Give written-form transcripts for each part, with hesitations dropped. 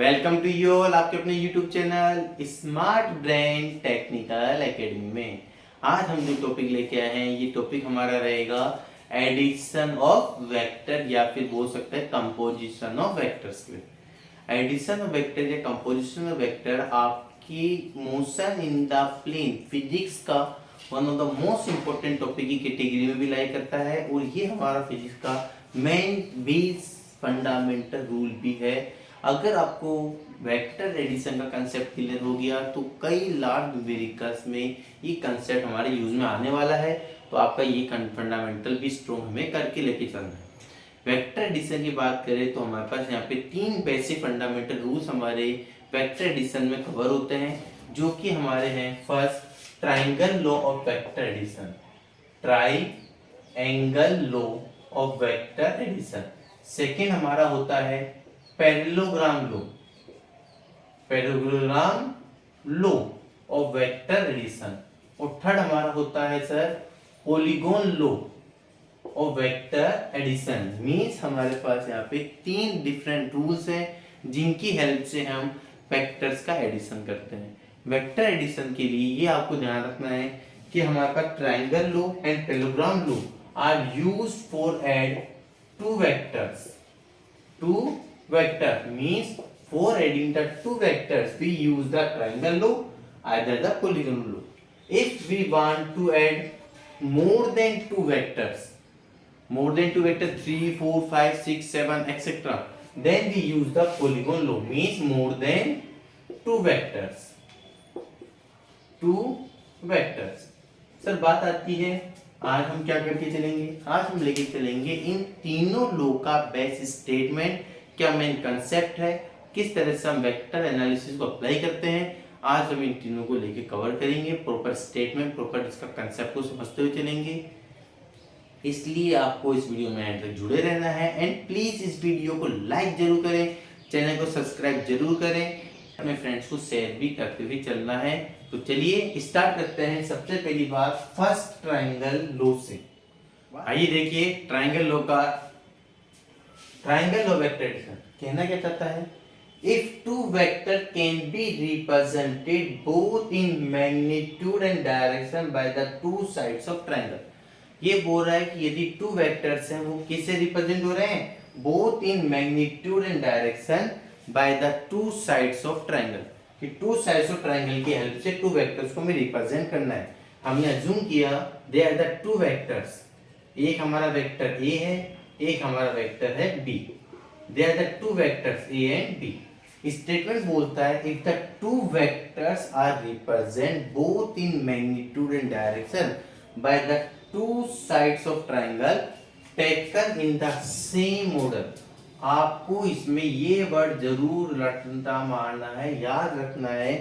Welcome to you all आपके अपने YouTube channel smart brain technical academy में। आज हम जो टॉपिक लेके आए हैं ये टॉपिक हमारा रहेगा एडिशन ऑफ वेक्टर या फिर बोल सकते हैं कंपोजिशन ऑफ वेक्टर्स के। एडिशन ऑफ वेक्टर या कंपोजिशन ऑफ वेक्टर आपकी motion in the plane physics का one of the most important topic की कैटेगरी में भी लाई करता है और ये हमारा फिजिक्स का मेन बेस फंडामेंटल रूल भी है। अगर आपको वेक्टर एडिशन का कंसेप्ट क्लियर हो गया तो कई लार्ज न्यूमेरिकल्स में ये कंसेप्ट हमारे यूज में आने वाला है, तो आपका ये फंडामेंटल भी स्ट्रॉन्ग हमें करके लेके चलना है। वेक्टर एडिशन की बात करें तो हमारे पास यहाँ पे तीन बेसिक फंडामेंटल रूल्स हमारे वेक्टर एडिशन में कवर होते हैं, जो कि हमारे हैं first triangle law of vector addition, triangle law of vector addition. Second हमारा होता है parallelogram law, parallelogram law of vector addition. और थर्ड हमारा होता है sir polygon law of vector addition. Means हमारे पास यहाँ पे तीन डिफरेंट रूल्स हैं जिनकी हेल्प से हम वेक्टर्स का एडिशन करते हैं। वेक्टर एडिशन के लिए ये आपको ध्यान रखना है कि हमारे पास triangle law and parallelogram law are used for add two vectors. Two vector means for adding the two vectors we use the triangle law either the polygon law. If we want to add more than two vectors 3 4 5 6 7 etc, then we use the polygon law means more than two vectors sir बात आती है आज हम क्या करके चलेंगे, आज हम लेके चलेंगे इन तीनों लो का बेस स्टेटमेंट, क्या मेन कंसेप्ट है, किस तरह से हम वेक्टर एनालिसिस को अप्लाई करते हैं। आज हम इन तीनों को लेके कवर करेंगे, प्रॉपर स्टेटमेंट प्रॉपर इसका कंसेप्ट को समझते हुए चलेंगे। इसलिए आपको इस वीडियो में एंड तक जुड़े रहना है एंड प्लीज इस वीडियो को लाइक जरूर करें, चैनल को सब्सक्राइब जरूर करें, अपने फ्रेंड्स को शेयर भी करते हुए चलना है। तो चलिए स्टार्ट करते हैं। सबसे पहली बात फर्स्ट ट्राइंगल लो से। आइए देखिए ट्राइंगल लो का ट्राइंगल लॉ वेक्टर एडिशन कहना क्या चाहता है, if two vector can be represented both in magnitude and direction by the two sides of triangle. ये बोल रहा है कि यदि टू वेक्टर्स हैं वो किससे रिप्रेजेंट हो रहे हैं, both in magnitude and direction by the two sides of triangle. कि टू साइड्स ऑफ ट्राइंगल की हेल्प से टू वेक्टर्स को हमें रिप्रेजेंट करना है। हमने अज्यूम किया they are the two vectors, एक हमारा वेक्टर ए है, एक हमारा वेक्टर है B. They are the two vectors A and B. Statement बोलता है if the two vectors are represent both in magnitude and direction by the two sides of triangle taken in the same order. आपको इसमें ये word जरूर रटना मारना है, याद रखना है,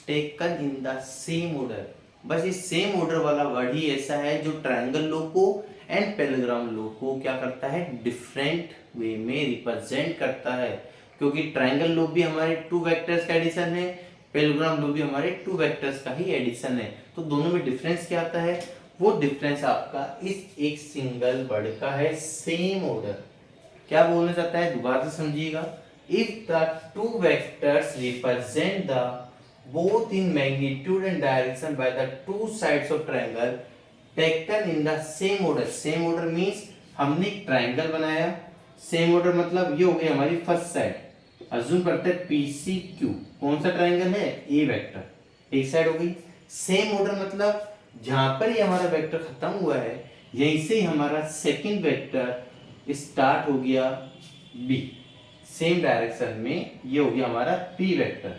taken in the same order. बस ये सेम ऑर्डर वाला वर्ड ही ऐसा है जो ट्राइंगल लो को एंड पैरेललोग्राम लो को क्या करता है, डिफरेंट वे में रिप्रेजेंट करता है। क्योंकि ट्राइंगल लो भी हमारे टू वेक्टर्स का एडिशन है, पैरेललोग्राम लो भी हमारे टू वेक्टर्स का ही एडिशन है। तो दोनों में डिफरेंस क्या आता है, वो डिफरेंस आपका इस एक सिंगल वर्ड का है, सेम ऑर्डर। क्या बोलना चाहता है दोबारा से समझिएगा, if the two vectors represent the both in magnitude and direction by the two sides of triangle taken in the same order. Same order means हमने एक ट्राइंगल बनाया, सेम ऑर्डर मतलब ये हो गई हमारी फर्स्ट साइड। अज्यूम करते हैं PCQ, कौन सा ट्राइंगल है, ए वेक्टर, एक साइड हो गई। सेम ऑर्डर मतलब जहां पर ये हमारा वेक्टर खत्म हुआ है यहीं से ही हमारा सेकंड वेक्टर स्टार्ट हो गया बी, सेम डायरेक्शन में ये हो गया हमारा B vector.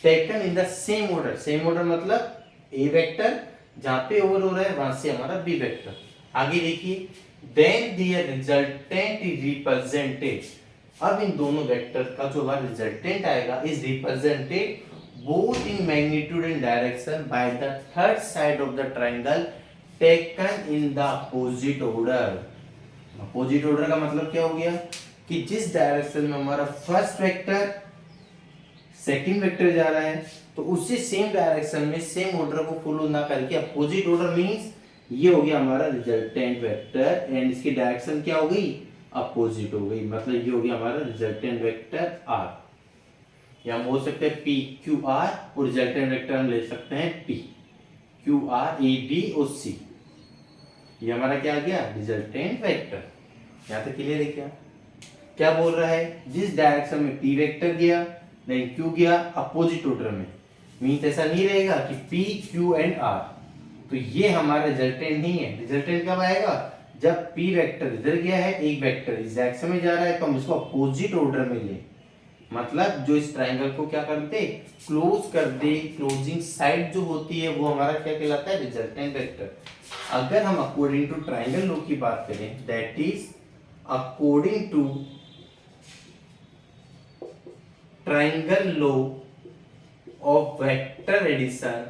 Taken in the same order, same order मतलब ए वेक्टर जहां पे ओवर हो रहा है वहां से हमारा बी वेक्टर। आगे देखिए then their resultant is represented. अब इन दोनों वेक्टर का जो हमारा रिजल्टेंट आएगा is represented both in magnitude and direction by the third side of the triangle taken in the opposite order. Opposite order का मतलब क्या हो गया कि जिस डायरेक्शन में हमारा फर्स्ट वेक्टर सेकंड वेक्टर जा रहा है तो उसी सेम डायरेक्शन में सेम ऑर्डर को फॉलो ना करके अपोजिट ऑर्डर मींस ये हो गया हमारा रिजल्टेंट वेक्टर एंड इसकी डायरेक्शन क्या हो गई, अपोजिट हो गई, मतलब ये हो गया हमारा रिजल्टेंट वेक्टर आर। या हम बोल सकते हैं पी क्यू आर और रिजल्टेंट वेक्टर हम ले सकते हैं P Q R A B और सी। ये हमारा क्या आ गया, रिजल्टेंट वेक्टर। यहाँ तक क्लियर है क्या? क्या बोल रहा है, जिस डायरेक्शन में पी वेक्टर गया नहीं क्यू गया अपोजिट ऑर्डर में, मीन्स ऐसा नहीं रहेगा कि पी क्यू एंड आर, तो ये हमारा रिजल्टेंट नहीं है। रिजल्टेंट कब आएगा, जब पी वेक्टर इधर गया है, एक वेक्टर इस डायरेक्शन में जा रहा है, तो हम इसको अपोजिट ऑर्डर में ले, मतलब जो इस ट्राइंगल को क्या कर दे, क्लोज कर दे, क्लोजिंग साइड जो होती है वो हमारा क्या कहलाता है, रिजल्टेंट वेक्टर। अगर हम अकॉर्डिंग टू ट्राइंगल लॉ की बात करें, that is according to triangle law of vector addition,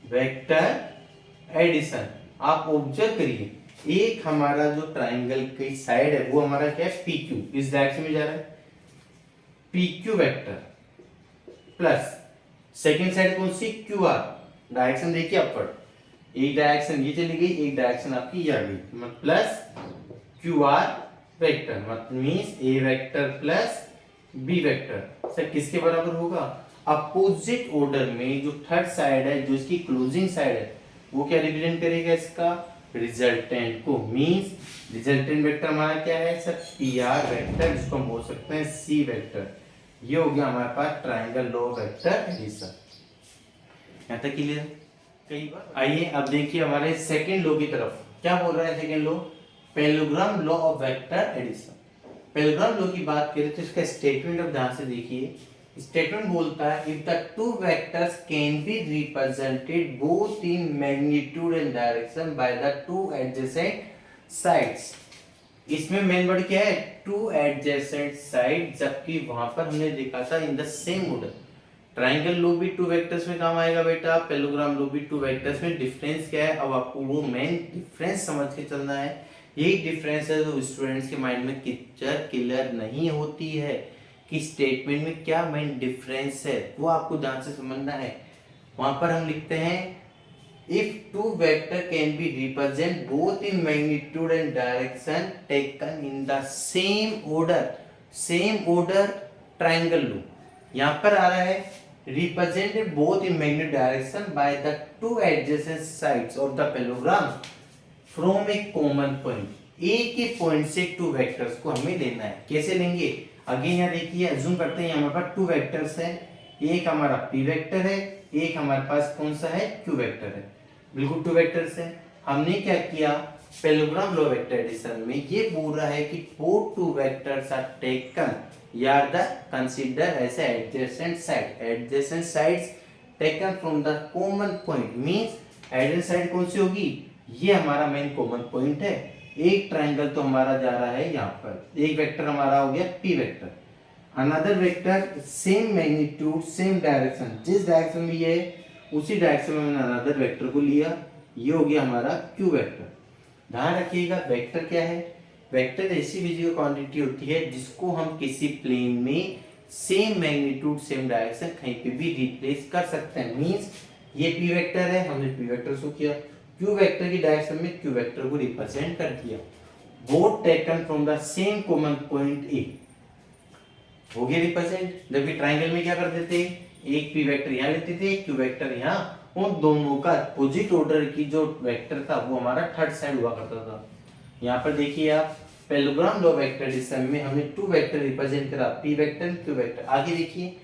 vector addition, आप ऑब्जर्व करिए, एक हमारा जो ट्राइंगल की साइड है वो हमारा क्या है, पी क्यू, इस डायरेक्शन में जा रहा है, P Q vector plus second side कौन सी, क्यू आर, डायरेक्शन देखिए अपवर्ड, एक डायरेक्शन ये चली गई, एक डायरेक्शन आपकी ये आ गई, मतलब प्लस क्यू आर वेक्टर, मतलब means A vector plus B vector. Sir किसके बराबर होगा, अपोजिट ऑर्डर में जो थर्ड साइड है, जो इसकी क्लोजिंग साइड है, वो क्या रिप्रेजेंट करेगा, इसका रिजल्टेंट को। मींस रिजल्टेंट वेक्टर हमारा क्या है सर, पी आर वेक्टर, जिसको हम बोल सकते हैं सी वेक्टर। ये हो गया हमारे पास ट्राइंगल लॉ वेक्टर एडिशन। यहाँ तक क्लियर? कई बार आइए अब देखिए हमारे सेकेंड लॉ की तरफ, क्या बोल रहा है second law, parallelogram law of vector addition. Parallelogram law की बात करें तो इसका स्टेटमेंट अब ध्यान से देखिए। स्टेटमेंट बोलता है if the two vectors can be represented both in magnitude and direction by the two adjacent sides. इसमें मेन वर्ड क्या है, टू एडजेसेंट साइड, जबकि वहां पर हमने देखा था इन the same order. Triangle law भी टू वेक्टर्स में काम आएगा बेटा, पैरेललोग्राम लॉ भी टू वेक्टर्स में। डिफरेंस क्या है, अब आपको वो मेन डिफरेंस समझ के चलना है। यही डिफरेंस है जो स्टूडेंट्स के माइंड में क्लियर नहीं होती है कि स्टेटमेंट में क्या मेन डिफरेंस है, वो आपको ध्यान से समझना है। वहां पर हम लिखते हैं if two vector can be represent both in magnitude and direction taken in the same order triangle law. यहाँ पर आ रहा है represented both in magnitude direction by the two adjacent sides of the parallelogram from A common point. एक ही point से two vectors को हमें लेना है। कैसे लेंगे, अगेन यहाँ देखिए, अज्यूम करते हैं हमारे पास टू वेक्टर्स है, एक हमारा पी वेक्टर है, एक हमारे पास कौन सा है, क्यू वेक्टर है। बिल्कुल टू वेक्टर्स है। हमने क्या किया, पैरेललोग्राम लॉ वेक्टर एडिशन में ये बोल रहा है कि both two vectors are taken या the consider as adjacent sides taken from the common point. Means adjacent side कौन सी होगी, ये हमारा मेन कॉमन पॉइंट है। एक ट्राइंगल तो हमारा जा रहा है यहाँ पर, एक वेक्टर हमारा हो गया P vector, another vector same magnitude same direction, जिस डायरेक्शन में ये है उसी डायरेक्शन में मैंने अनदर वेक्टर को लिया, ये हो गया हमारा क्यू वेक्टर। ध्यान रखिएगा वेक्टर क्या है, वेक्टर ऐसी फिजिकल क्वांटिटी होती है जिसको हम किसी प्लेन में सेम मैग्नीट्यूड सेम डायरेक्शन कहीं पे भी रिप्लेस कर सकते हैं। मींस ये पी वेक्टर है, हमने पी वेक्टर को किया, क्यू वेक्टर की डायरेक्शन में क्यू वेक्टर को रिप्रेजेंट कर दिया। Both taken from the same common point A, हो गया रिप्रेजेंट। जबकि ट्राइंगल में क्या करते थे, एक पी वेक्टर यहाँ लेते थे, क्यू वेक्टर यहाँ, उन दोनों का अपोजिट ऑर्डर की जो वेक्टर था वो हमारा थर्ड साइड हुआ करता था। यहाँ पर देखिए आप, पैरेललोग्राम लॉ वेक्टर एडिशन में हमने टू वेक्टर रिप्रेजेंट करा, पी वेक्टर क्यू वेक्टर। आगे देखिए,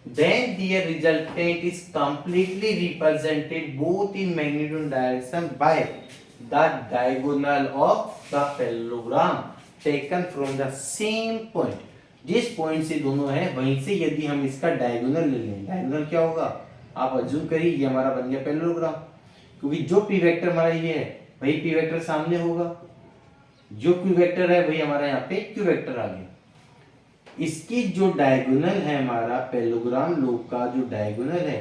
then their resultant is completely represented both in magnitude and direction by the diagonal of the parallelogram taken from the same point। जिस point से दोनों है वहीं से यदि हम इसका डायगोनल ले लें, डायगोनल क्या होगा, आप अज्यूम करिए ये हमारा बन गया पैरेललोग्राम, क्योंकि जो पी वेक्टर हमारा ये है वही पी वेक्टर सामने होगा, जो क्यू वेक्टर है वही हमारा यहाँ पे क्यू वेक्टर आ गया। इसकी जो डायगोनल है हमारा पैरेललोग्राम लॉ का जो डायगोनल है,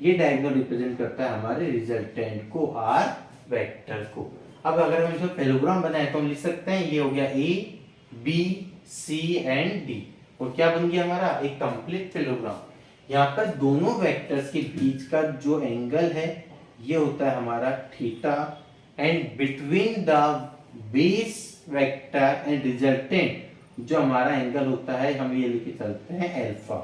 ये डायगोनल रिप्रेजेंट करता है हमारे रिजल्टेंट को, आर वेक्टर को। अब अगर हम इसको पैरेललोग्राम बनाए तो हम लिख सकते हैं ये हो गया A B C and D, और क्या बन गया हमारा एक कंप्लीट पैरेललोग्राम। यहाँ पर दोनों वेक्टर्स के बीच का जो एंगल है ये होता है हमारा theta, and between the base vector and resultant जो हमारा एंगल होता है हम ये लेके चलते हैं अल्फा।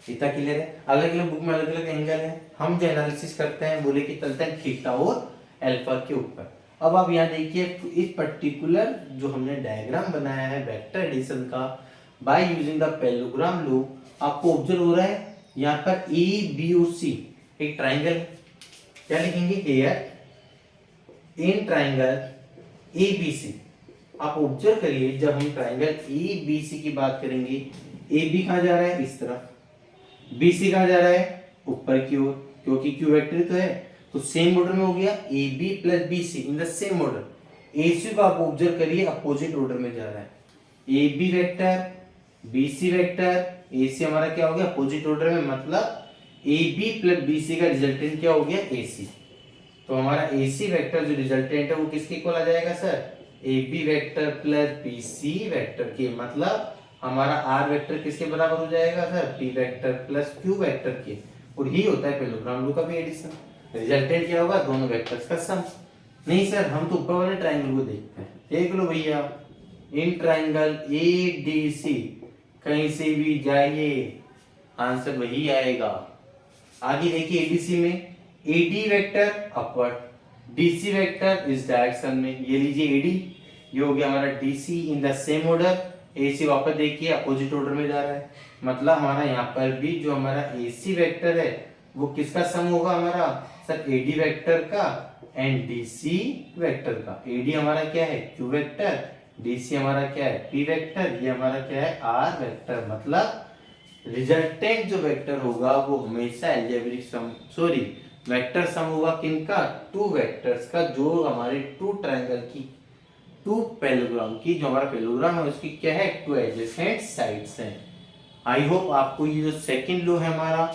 इतना क्लियर है। अलग अलग बुक में अलग अलग एंगल है, हम जो एनालिसिस करते हैं वो लेके चलते हैं थीटा और अल्फा के ऊपर। अब आप यहाँ देखिए इस पर्टिकुलर जो हमने डायग्राम बनाया है वेक्टर एडिशन का by using the parallelogram law, आपको ऑब्जर्व हो रहा है यहाँ पर ए बी और सी एक ट्राइंगल, क्या लिखेंगे here in triangle A B C. आप ऑब्जर्व करिए जब हम ट्राइंगल ए बी सी की बात करेंगे, ए बी कहाँ जा रहा है इस तरफ, बी सी कहाँ जा रहा है ऊपर की ओर, क्योंकि क्यू वेक्टर तो है, तो सेम ऑर्डर में हो गया A B plus B C in the same order. A C को आप ऑब्जर्व करिए अपोजिट ऑर्डर में जा रहा है, A B vector B C vector, A C हमारा क्या हो गया अपोजिट ऑर्डर में, मतलब A B plus B C का रिजल्टेंट क्या हो गया ए सी। तो हमारा ए सी वेक्टर जो रिजल्टेंट है वो किसके इक्वल आ जाएगा sir, A B vector plus B C vector के, मतलब हमारा आर वेक्टर किसके बराबर हो जाएगा sir, P vector plus Q vector के। और यही होता है पैरेललोग्राम लॉ का भी एडिशन, रिजल्टेंट क्या होगा दोनों वेक्टर्स का सम। नहीं सर हम तो ऊपर वाले ट्राइंगल को देखते हैं, देख लो भैया इन ट्राइंगल ए डी सी कहीं से भी जाइए आंसर वही आएगा। आगे देखिए एडीसी में AD vector upward, DC vector इस डायरेक्शन में, ये लीजिए एडी, ये हो गया हमारा DC in the same order, AC वापस देखिए अपोजिट ऑर्डर में जा रहा है, मतलब हमारा यहाँ पर भी जो हमारा एसी वेक्टर है वो किसका सम होगा हमारा सर, एडी वेक्टर का एंड डीसी वेक्टर का। एडी हमारा क्या है क्यू वेक्टर, डीसी हमारा क्या है पी वेक्टर, ये हमारा क्या है आर वेक्टर, मतलब रिजल्टेंट जो वेक्टर होगा वो हमेशा अलजेब्रिक सम सॉरी वेक्टर सम होगा किनका, टू वेक्टर्स का, जो हमारे टू ट्रायंगल की टू पैरेललोग्राम की, जो हमारा पैरेललोग्राम है उसकी क्या है टू एडजेसेंट साइड्स हैं। आई होप आपको ये जो सेकंड लॉ है हमारा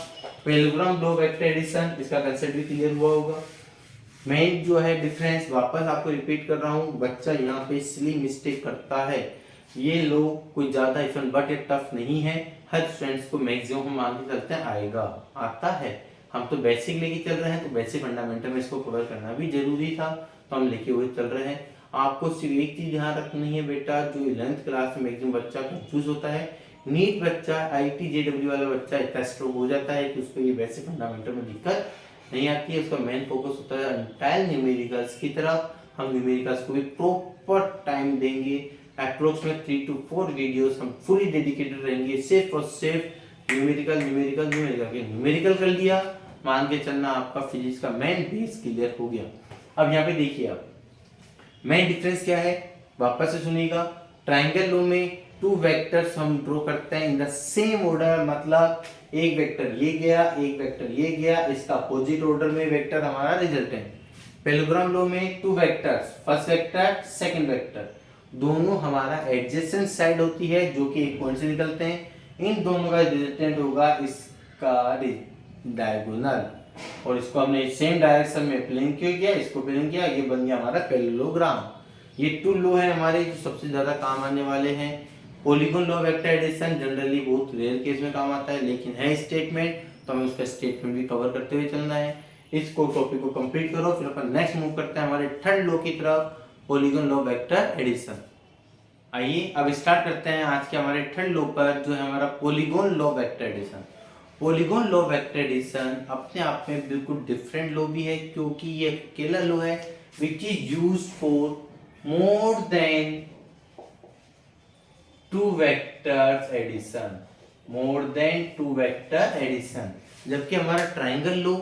पैरेललोग्राम लॉ वेक्टर एडिशन, इसका कंसेप्ट भी क्लियर हुआ होगा। मैं जो है डिफरेंस वापस आपको रिपीट कर रहा हूँ, बच्चा यहाँ पे सिली मिस्टेक करता है, ये लॉ कोई ज्यादा इफन बट ये टफ नहीं है, हर स्टूडेंट्स को मैक्सिमम हम मान के चलते हैं आएगा, आता है। हम तो बेसिक लेके चल रहे हैं, तो बेसिक फंडामेंटल में इसको कवर करना भी जरूरी था, तो हम लेके हुए चल रहे हैं। आपको सिर्फ एक चीज ध्यान रखनी है बेटा, जो 11th क्लास में मैक्सिमम बच्चा कंफ्यूज होता है, नीट बच्चा आईटी जेडब्ल्यू वाला बच्चा इतना स्ट्रोक हो जाता है कि उसको ये बेसिक फंडामेंटल में दिक्कत नहीं आती है, उसका मेन फोकस होता है एंटायर न्यूमेरिकल्स की तरफ। हम न्यूमेरिकल्स को भी प्रॉपर टाइम देंगे, अप्रोक्सीमेट 3 to 4 वीडियोस हम फुली डेडिकेटेड रहेंगे सिर्फ और सिर्फ न्यूमेरिकल न्यूमेरिकल न्यूमेरिकल। न्यूमेरिकल कर लिया मान के चलना आपका फिजिक्स का मेन बेस क्लियर हो गया। अब यहाँ पे देखिए आप मेन डिफरेंस क्या है, वापस से सुनिएगा। ट्रायंगल लॉ में टू वेक्टर्स हम ड्रॉ करते हैं इन द सेम ऑर्डर, मतलब एक वेक्टर ये गया एक वेक्टर ये गया, इसका अपोजिट ऑर्डर में वेक्टर हमारा रिजल्टेंट। पैरेललोग्राम लॉ में two vectors, first vector second vector, दोनों हमारा एडजेसेंट साइड होती है जो कि एक पॉइंट से निकलते हैं, इन दोनों का रिजल्टेंट होगा इसका डायगोनल, और इसको हमने सेम डायरेक्शन में प्लेन क्यों किया, इसको प्लेन किया, ये बन गया हमारा पैरेललोग्राम। ये टू लॉ है हमारे जो सबसे ज्यादा काम आने वाले हैं। Polygon law vector addition generally बहुत रेयर केस में काम आता है, लेकिन है स्टेटमेंट, तो हमें उसका स्टेटमेंट भी कवर करते हुए चलना है। इसको टॉपिक को कंप्लीट करो, फिर अपन नेक्स्ट मूव करते हैं हमारे थर्ड लॉ की तरफ, पॉलीगॉन लॉ वेक्टर एडिशन। आइए अब स्टार्ट करते हैं आज के हमारे थर्ड लॉ पर, जो है हमारा polygon law vector addition. Polygon law vector addition अपने आप में बिल्कुल डिफरेंट लॉ भी है, क्योंकि ये अकेला लॉ है which is used for more than two vectors addition, more than two vector addition. जबकि हमारा triangle law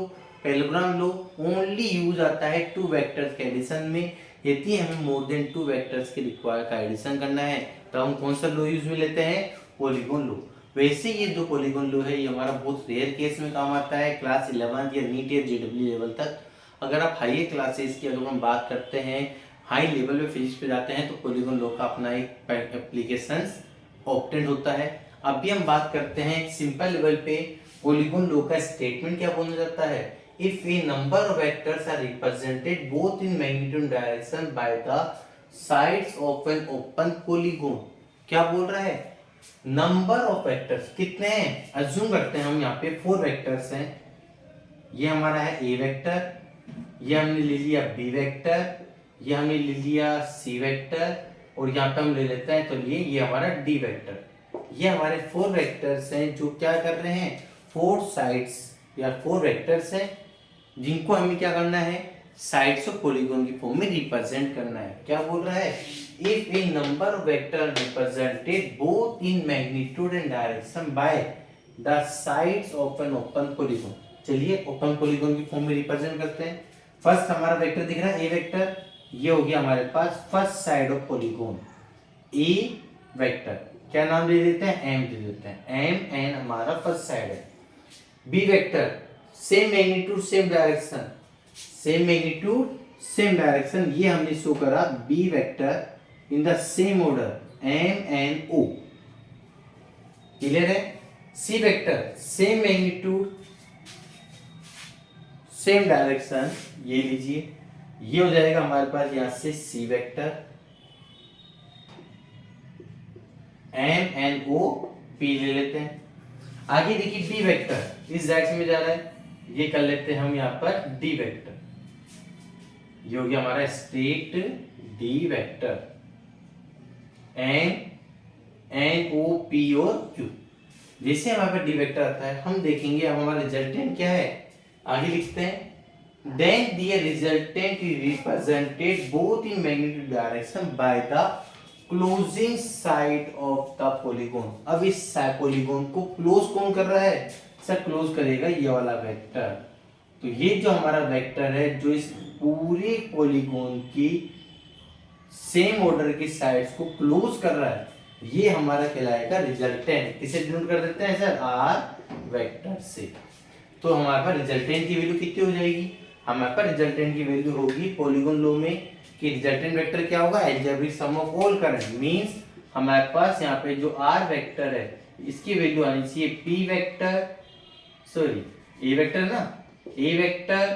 parallelogram law only use आता है टू वेक्टर्स के एडिशन में। यदि हमें मोर देन टू वेक्टर्स के रिक्वायर का एडिशन करना है तो हम कौन सा लॉ यूज में लेते हैं, पॉलीगॉन लॉ। वैसे ये जो पॉलीगॉन लॉ है ये हमारा बहुत रेयर केस में काम आता है, क्लास 11 या नीट या जेडब्ल्यू लेवल तक। अगर आप हाई क्लासेस की अगर हम बात करते हैं, हाई लेवल पे फिजिक्स पे जाते हैं, तो पॉलीगॉन लॉ का अपना एक एप्लीकेशन ऑब्टेंड होता है। अभी हम बात करते हैं सिंपल लेवल पे, पॉलीगॉन लॉ का स्टेटमेंट क्या बोला जाता है, if a number of vectors are represented both in magnitude direction by the sides of an open polygon. क्या बोल रहा है, नंबर ऑफ वेक्टर्स कितने हैं, अज्यूम करते हैं हम यहाँ पे 4 वेक्टर्स हैं, ये हमारा है ए वेक्टर, ये हमने ले लिया बी वेक्टर, ये हमने ले लिया सी वेक्टर, और यहाँ पे हम ले लेते हैं तो ये हमारा डी वेक्टर। ये हमारे 4 वेक्टर्स हैं जो क्या कर रहे हैं, 4 साइड्स या 4 वेक्टर्स हैं जिनको हमें क्या करना है, साइड्स ऑफ पॉलीगॉन की फॉर्म में रिप्रेजेंट करना है। क्या बोल रहा है, if a number of vector represented both in magnitude and direction by the sides of an open polygon. चलिए ओपन पॉलीगॉन की फॉर्म में रिप्रेजेंट करते हैं। फर्स्ट हमारा वेक्टर दिख रहा है ए वेक्टर, ये हो गया हमारे पास first side of polygon A vector. क्या नाम दे देते हैं, एम दे देते हैं, एम एन हमारा फर्स्ट साइड है। B vector same magnitude same direction, same magnitude same direction, ये हमने शो करा B vector in the same order M N O. Clear है। C vector same magnitude same direction, ये लीजिए, ये हो जाएगा हमारे पास यहां से C vector M N O P ले लेते हैं। आगे देखिए डी वेक्टर इस डायरेक्शन में जा रहा है, ये कर लेते हैं हम यहाँ पर डी वेक्टर, ये हो गया हमारा straight D vector N N O P और क्यू। जैसे हमारे पास डी वेक्टर आता है हम देखेंगे अब हमारा रिजल्टेंट क्या है, आगे लिखते हैं then the resultant is represented both in magnitude direction by the closing side of the polygon। अब इस पॉलीगॉन को क्लोज कौन कर रहा है, सर क्लोज करेगा ये वाला वेक्टर। तो ये जो हमारा वेक्टर है जो इस पूरे पॉलीगॉन की सेम ऑर्डर की साइड्स को क्लोज कर रहा है, ये हमारा कहलाएगा रिजल्टेंट। किसे डिनोट कर देते हैं सर, आर वेक्टर से। तो हमारे पास रिजल्टेंट की वैल्यू कितनी हो जाएगी, हमारे पास रिजल्टेंट की वैल्यू होगी पॉलीगॉन लॉ में कि रिजल्टेंट वेक्टर क्या होगा, algebraic sum of all current. Means हमारे पास यहाँ पे जो आर वेक्टर है इसकी वैल्यू आनी चाहिए P vector, sorry A vector ना, A vector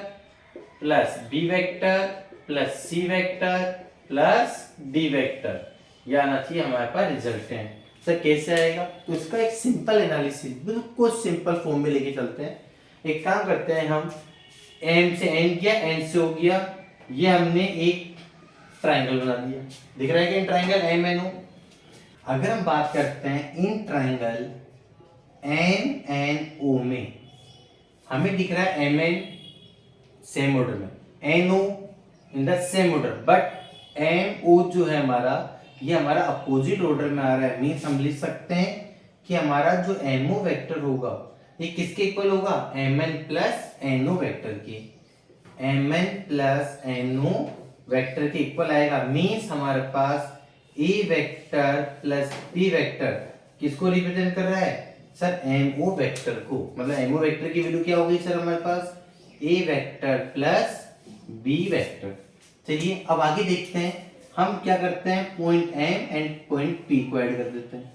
plus B vector plus C vector plus D vector, यह आना चाहिए हमारे पास रिजल्टेंट। सर कैसे आएगा, तो इसका एक सिंपल एनालिसिस बिल्कुल सिंपल फॉर्म में लेके चलते हैं। एक काम करते हैं हम, एम से एन किया, एन से हो गया, ये हमने एक ट्राइंगल बना दिया, दिख रहा है कि in triangle M N O. अगर हम बात करते हैं in triangle M N O में, हमें दिख रहा है एम एन सेम ऑर्डर में, N O in the same order, but M O जो है हमारा ये हमारा अपोजिट ऑर्डर में आ रहा है। मीन्स हम लिख सकते हैं कि हमारा जो एम ओ वेक्टर होगा ये किसके इक्वल होगा, M N plus N O vector के, M N plus N O vector के इक्वल आएगा। मीन्स हमारे पास A vector plus B vector किसको रिप्रेजेंट कर रहा है, सर एम ओ वेक्टर को। मतलब एम ओ वेक्टर की वैल्यू क्या होगी सर हमारे पास, A vector plus B vector. चलिए अब आगे देखते हैं, हम क्या करते हैं point M and point P को ऐड कर देते हैं।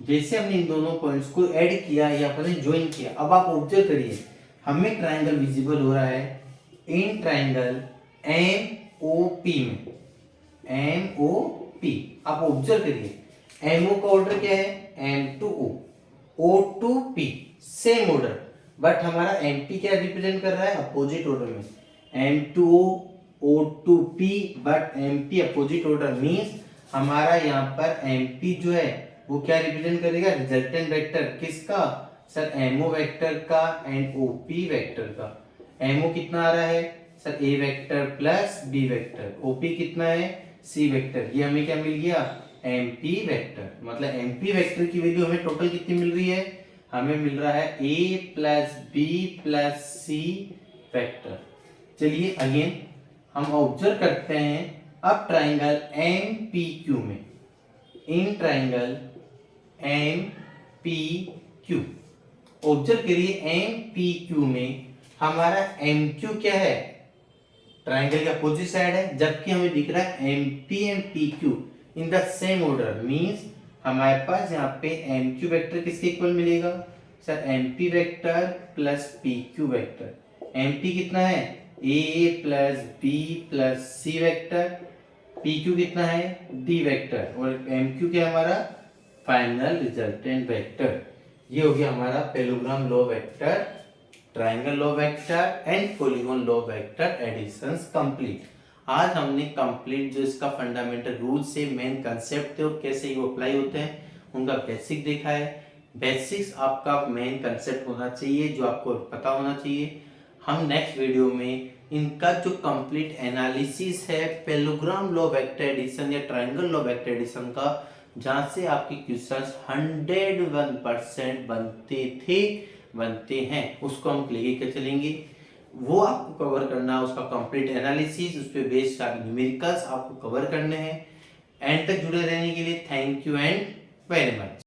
जैसे हमने इन दोनों पॉइंट्स को ऐड किया या अपने ज्वाइन किया, अब आप ऑब्जर्व करिए हमें ट्राइंगल विजिबल हो रहा है in triangle M O P में, एम ओ पी। आप ऑब्जर्व करिए एम ओ का ऑर्डर क्या है, M to O, O to P, same order, but हमारा एम पी क्या रिप्रेजेंट कर रहा है, अपोजिट ऑर्डर में, M to O to P, but M P opposite order. Means हमारा यहाँ पर एम पी जो है वो क्या रिप्रेजेंट करेगा, रिजल्टेंट वेक्टर किसका, सर एमओ वेक्टर का एंड ओपी वेक्टर का। एमओ कितना आ रहा है sir, A vector plus B vector, OP कितना है, सी वेक्टर। ये हमें क्या मिल गया, एमपी वेक्टर। मतलब एमपी वेक्टर की वैल्यू हमें टोटल कितनी मिल रही है, हमें मिल रहा है A plus B plus C vector. चलिए अगेन हम ऑब्जर्व करते हैं अब ट्राइंगल एम पी क्यू में, in triangle M P Q observe करिए, एम पी क्यू में हमारा एम क्यू क्या है, ट्राइंगल का अपोजिट साइड है, जबकि हमें दिख रहा है M P and P Q in the same order. Means हमारे पास यहाँ पे एम क्यू वेक्टर किसके इक्वल मिलेगा, sir M P vector plus P Q vector. M P कितना है, A plus B plus C vector, P Q कितना है, डी वेक्टर, और एम क्यू क्या हमारा फाइनल रिजल्टेंट वेक्टर। ये हो गया हमारा parallelogram law vector, triangle law vector and polygon law vector editions complete. आज हमने कंप्लीट जो इसका फंडामेंटल रूल्स से मेन कंसेप्ट थे और कैसे ये अप्लाई होते हैं उनका बेसिक देखा है। बेसिक्स आपका मेन कंसेप्ट होना चाहिए, जो आपको पता होना चाहिए। हम नेक्स्ट वीडियो में इनका जो कंप्लीट एनालिसिस है पैरेललोग्राम लॉ वेक्टर एडिशन या ट्रायंगल लॉ वेक्टर एडिशन का, जहां से आपके क्वेश्चंस 101% बनते हैं, उसको हम लेके चलेंगे। वो आपको कवर करना है, उसका कंप्लीट एनालिसिस, उस पर बेस्ड सारे न्यूमेरिकल्स आपको कवर करने हैं। एंड तक जुड़े रहने के लिए thank you and very much.